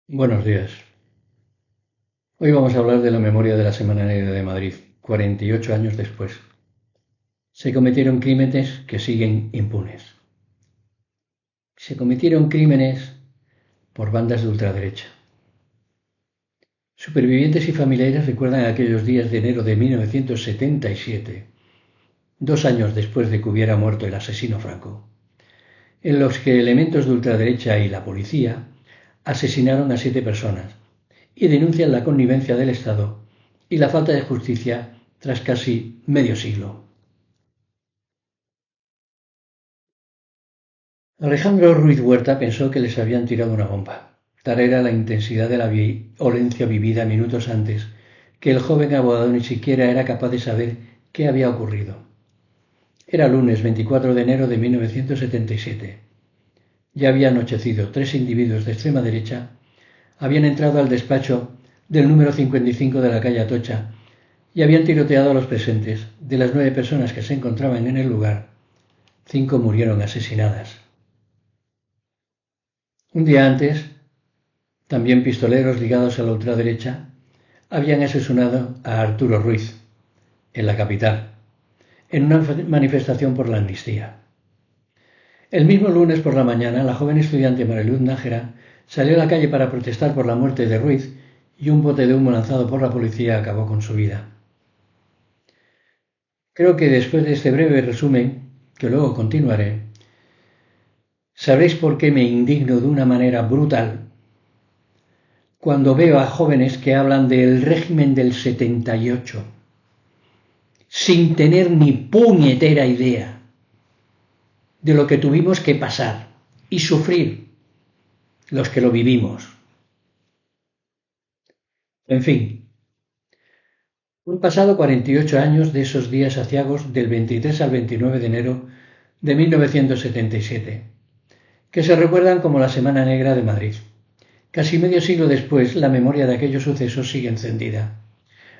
Buenos días. Hoy vamos a hablar de la memoria de la Semana Negra de Madrid, 48 años después. Se cometieron crímenes que siguen impunes. Se cometieron crímenes por bandas de ultraderecha. Supervivientes y familiares recuerdan aquellos días de enero de 1977, 2 años después de que hubiera muerto el asesino Franco, en los que elementos de ultraderecha y la policía asesinaron a 7 personas y denuncian la connivencia del Estado y la falta de justicia tras casi medio siglo. Alejandro Ruiz Huerta pensó que les habían tirado una bomba. Tal era la intensidad de la violencia vivida minutos antes, que el joven abogado ni siquiera era capaz de saber qué había ocurrido. Era lunes 24 de enero de 1977. Ya había anochecido. 3 individuos de extrema derecha habían entrado al despacho del número 55 de la calle Atocha y habían tiroteado a los presentes. De las 9 personas que se encontraban en el lugar, 5 murieron asesinadas. Un día antes, también pistoleros ligados a la ultraderecha habían asesinado a Arturo Ruiz, en la capital, en una manifestación por la amnistía. El mismo lunes por la mañana, la joven estudiante Mariluz Nájera salió a la calle para protestar por la muerte de Ruiz y un bote de humo lanzado por la policía acabó con su vida. Creo que después de este breve resumen, que luego continuaré, sabréis por qué me indigno de una manera brutal cuando veo a jóvenes que hablan del régimen del 78, sin tener ni puñetera idea de lo que tuvimos que pasar y sufrir los que lo vivimos. En fin, han pasado 48 años de esos días aciagos del 23 al 29 de enero de 1977, que se recuerdan como la Semana Negra de Madrid. Casi medio siglo después, la memoria de aquellos sucesos sigue encendida.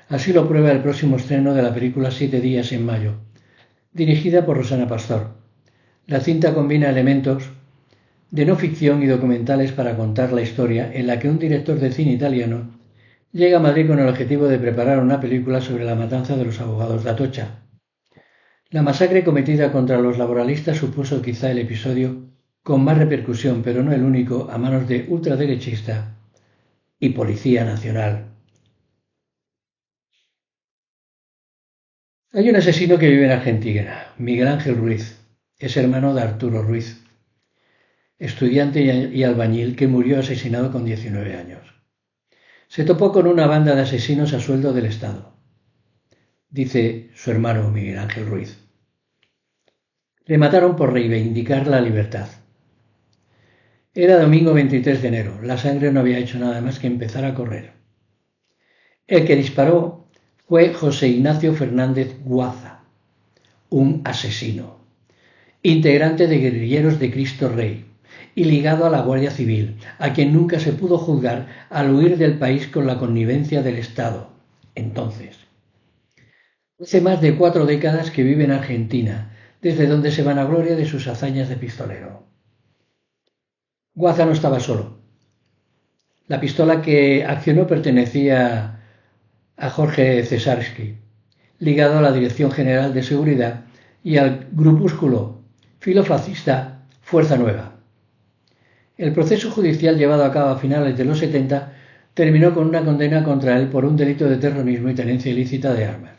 Así lo prueba el próximo estreno de la película 7 días en mayo, dirigida por Rosana Pastor. La cinta combina elementos de no ficción y documentales para contar la historia en la que un director de cine italiano llega a Madrid con el objetivo de preparar una película sobre la matanza de los abogados de Atocha. La masacre cometida contra los laboralistas supuso quizá el episodio con más repercusión, pero no el único, a manos de ultraderechista y Policía Nacional. Hay un asesino que vive en Argentina, Miguel Ángel Ruiz. Es hermano de Arturo Ruiz, estudiante y albañil que murió asesinado con 19 años. Se topó con una banda de asesinos a sueldo del Estado, dice su hermano Miguel Ángel Ruiz. Le mataron por reivindicar la libertad. Era domingo 23 de enero. La sangre no había hecho nada más que empezar a correr. El que disparó fue José Ignacio Fernández Guaza, un asesino, integrante de Guerrilleros de Cristo Rey y ligado a la Guardia Civil, a quien nunca se pudo juzgar al huir del país con la connivencia del Estado. Entonces, hace más de 4 décadas que vive en Argentina, desde donde se vanagloria de sus hazañas de pistolero. Guaza no estaba solo. La pistola que accionó pertenecía a Jorge Cesarsky, ligado a la Dirección General de Seguridad y al grupúsculo filofascista Fuerza Nueva. El proceso judicial llevado a cabo a finales de los 70 terminó con una condena contra él por un delito de terrorismo y tenencia ilícita de armas.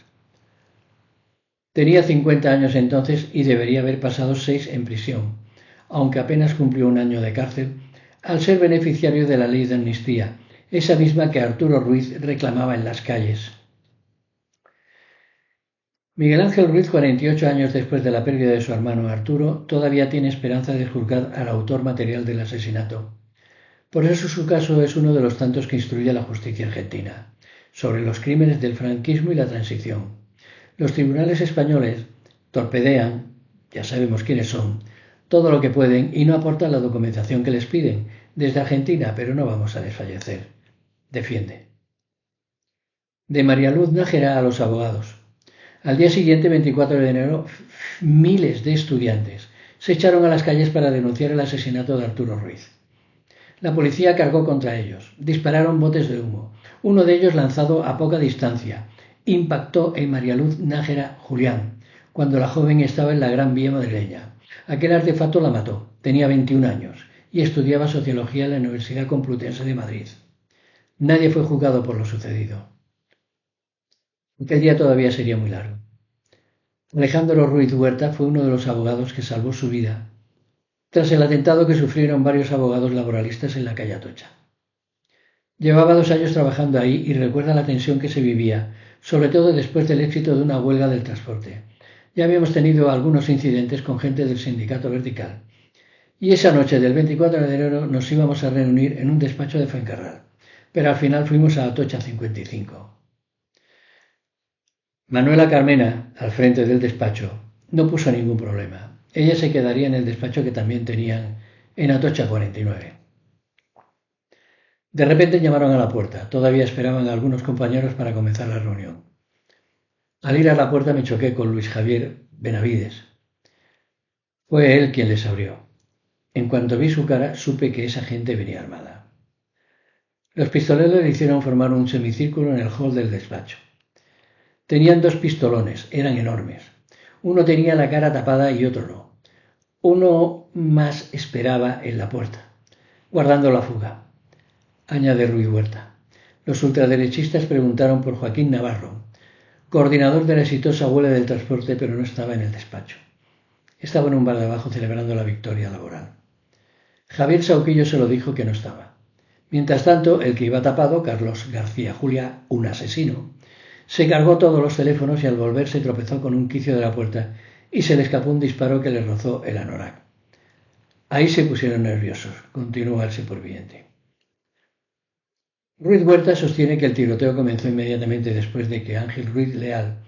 Tenía 50 años entonces y debería haber pasado 6 en prisión, aunque apenas cumplió un año de cárcel, al ser beneficiario de la ley de amnistía, esa misma que Arturo Ruiz reclamaba en las calles. Miguel Ángel Ruiz, 48 años después de la pérdida de su hermano Arturo, todavía tiene esperanza de juzgar al autor material del asesinato. Por eso su caso es uno de los tantos que instruye a la justicia argentina, sobre los crímenes del franquismo y la transición. Los tribunales españoles torpedean, ya sabemos quiénes son, todo lo que pueden y no aportan la documentación que les piden desde Argentina, pero no vamos a desfallecer. Defiende. De María Luz Nájera a los abogados. Al día siguiente, 24 de enero, miles de estudiantes se echaron a las calles para denunciar el asesinato de Arturo Ruiz. La policía cargó contra ellos. Dispararon botes de humo. Uno de ellos, lanzado a poca distancia, impactó en María Luz Nájera Julián, cuando la joven estaba en la Gran Vía madrileña. Aquel artefacto la mató. Tenía 21 años y estudiaba Sociología en la Universidad Complutense de Madrid. Nadie fue juzgado por lo sucedido. Aquel día todavía sería muy largo. Alejandro Ruiz Huerta fue uno de los abogados que salvó su vida tras el atentado que sufrieron varios abogados laboralistas en la calle Atocha. Llevaba 2 años trabajando ahí y recuerda la tensión que se vivía, sobre todo después del éxito de una huelga del transporte. Ya habíamos tenido algunos incidentes con gente del sindicato Vertical. Y esa noche del 24 de enero nos íbamos a reunir en un despacho de Fuencarral, pero al final fuimos a Atocha 55. Manuela Carmena, al frente del despacho, no puso ningún problema. Ella se quedaría en el despacho que también tenían en Atocha 49. De repente llamaron a la puerta. Todavía esperaban a algunos compañeros para comenzar la reunión. Al ir a la puerta me choqué con Luis Javier Benavides. Fue él quien les abrió. En cuanto vi su cara, supe que esa gente venía armada. Los pistoleros le hicieron formar un semicírculo en el hall del despacho. Tenían 2 pistolones, eran enormes. Uno tenía la cara tapada y otro no. Uno más esperaba en la puerta, guardando la fuga, añade Ruiz Huerta. Los ultraderechistas preguntaron por Joaquín Navarro, coordinador de la exitosa huelga del transporte, pero no estaba en el despacho. Estaba en un bar de abajo celebrando la victoria laboral. Javier Sauquillo se lo dijo que no estaba. Mientras tanto, el que iba tapado, Carlos García Julia, un asesino, se cargó todos los teléfonos y al volver se tropezó con un quicio de la puerta y se le escapó un disparo que le rozó el anorak. Ahí se pusieron nerviosos, continúa el superviviente. Ruiz Huerta sostiene que el tiroteo comenzó inmediatamente después de que Ángel Ruiz Leal,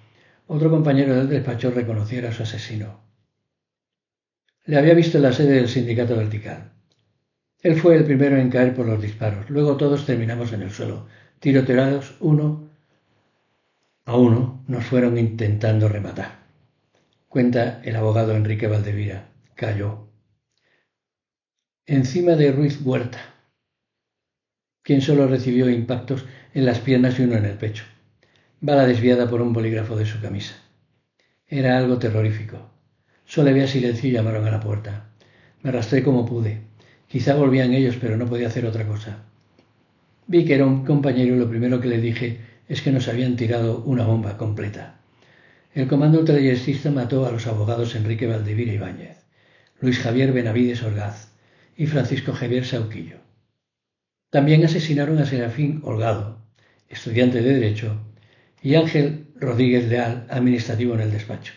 otro compañero del despacho, reconociera a su asesino. Le había visto en la sede del sindicato Vertical. Él fue el primero en caer por los disparos. Luego todos terminamos en el suelo, tiroteados uno a uno, nos fueron intentando rematar. Cuenta el abogado Enrique Valdevira. Cayó. Encima de Ruiz Huerta, quien solo recibió impactos en las piernas y uno en el pecho. Bala desviada por un bolígrafo de su camisa. Era algo terrorífico. Solo había silencio y llamaron a la puerta. Me arrastré como pude. Quizá volvían ellos, pero no podía hacer otra cosa. Vi que era un compañero y lo primero que le dije es que nos habían tirado una bomba completa. El comando ultraderechista mató a los abogados Enrique Valdevira Ibáñez, Luis Javier Benavides Orgaz y Francisco Javier Sauquillo. También asesinaron a Serafín Holgado, estudiante de Derecho, y Ángel Rodríguez Leal, administrativo en el despacho.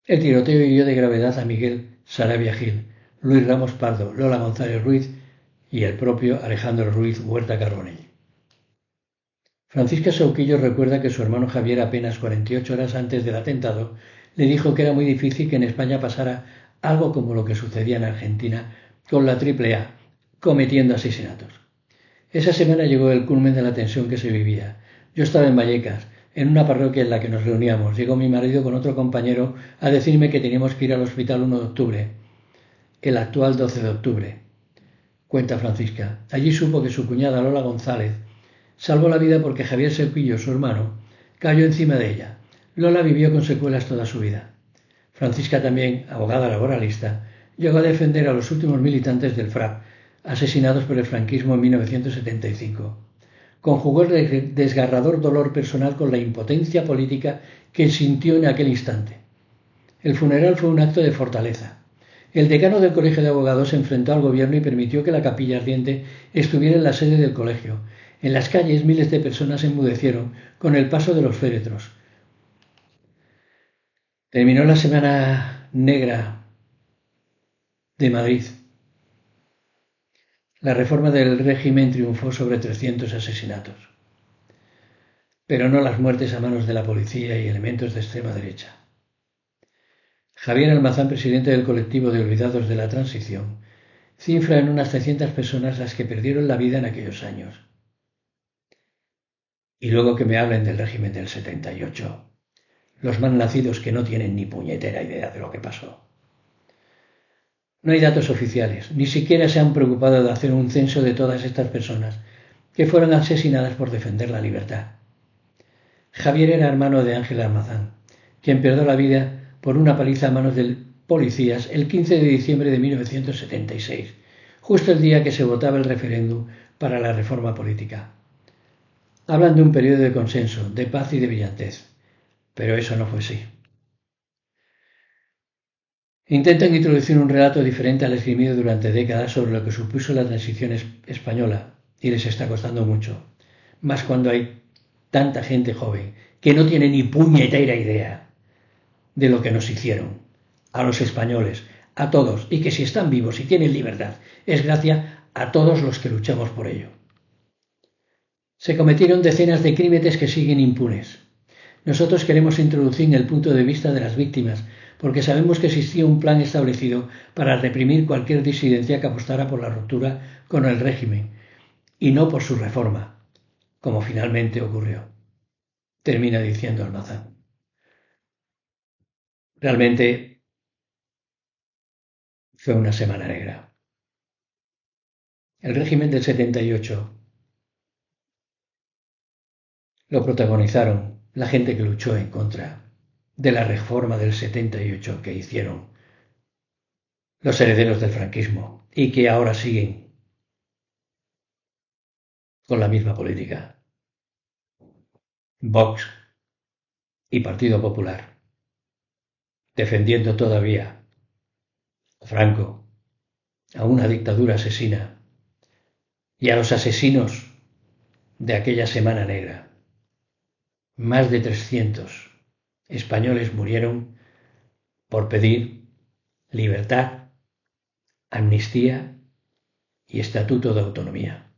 El tiroteo hirió de gravedad a Miguel Sarabia Gil, Luis Ramos Pardo, Lola González Ruiz y el propio Alejandro Ruiz Huerta Carbonell. Francisca Sauquillo recuerda que su hermano Javier, apenas 48 horas antes del atentado, le dijo que era muy difícil que en España pasara algo como lo que sucedía en Argentina con la AAA, cometiendo asesinatos. Esa semana llegó el culmen de la tensión que se vivía. Yo estaba en Vallecas, en una parroquia en la que nos reuníamos. Llegó mi marido con otro compañero a decirme que teníamos que ir al hospital 1 de octubre, el actual 12 de octubre. Cuenta Francisca. Allí supo que su cuñada Lola González salvó la vida porque Javier Sauquillo, su hermano, cayó encima de ella. Lola vivió con secuelas toda su vida. Francisca, también abogada laboralista, llegó a defender a los últimos militantes del FRAP, asesinados por el franquismo en 1975. Conjugó el desgarrador dolor personal con la impotencia política que sintió en aquel instante. El funeral fue un acto de fortaleza. El decano del Colegio de Abogados se enfrentó al gobierno y permitió que la capilla ardiente estuviera en la sede del colegio. En las calles miles de personas se enmudecieron con el paso de los féretros. Terminó la Semana Negra de Madrid. La reforma del régimen triunfó sobre 300 asesinatos, pero no las muertes a manos de la policía y elementos de extrema derecha. Javier Almazán, presidente del colectivo de olvidados de la transición, cifra en unas 300 personas las que perdieron la vida en aquellos años. Y luego que me hablen del régimen del 78, los mal nacidos que no tienen ni puñetera idea de lo que pasó. No hay datos oficiales, ni siquiera se han preocupado de hacer un censo de todas estas personas que fueron asesinadas por defender la libertad. Javier era hermano de Ángel Almazán, quien perdió la vida por una paliza a manos de policías el 15 de diciembre de 1976, justo el día que se votaba el referéndum para la reforma política. Hablan de un periodo de consenso, de paz y de brillantez, pero eso no fue así. Intentan introducir un relato diferente al esgrimido durante décadas sobre lo que supuso la transición española, y les está costando mucho, más cuando hay tanta gente joven que no tiene ni puñetera idea de lo que nos hicieron, a los españoles, a todos, y que si están vivos y tienen libertad, es gracias a todos los que luchamos por ello. Se cometieron decenas de crímenes que siguen impunes. Nosotros queremos introducir el punto de vista de las víctimas, porque sabemos que existía un plan establecido para reprimir cualquier disidencia que apostara por la ruptura con el régimen, y no por su reforma, como finalmente ocurrió. Termina diciendo Almazán. Realmente fue una semana negra. El régimen del 78 lo protagonizaron la gente que luchó en contra de la reforma del 78 que hicieron los herederos del franquismo y que ahora siguen con la misma política. Vox y Partido Popular, defendiendo todavía a Franco, a una dictadura asesina y a los asesinos de aquella Semana Negra. Más de 300 españoles murieron por pedir libertad, amnistía y estatuto de autonomía.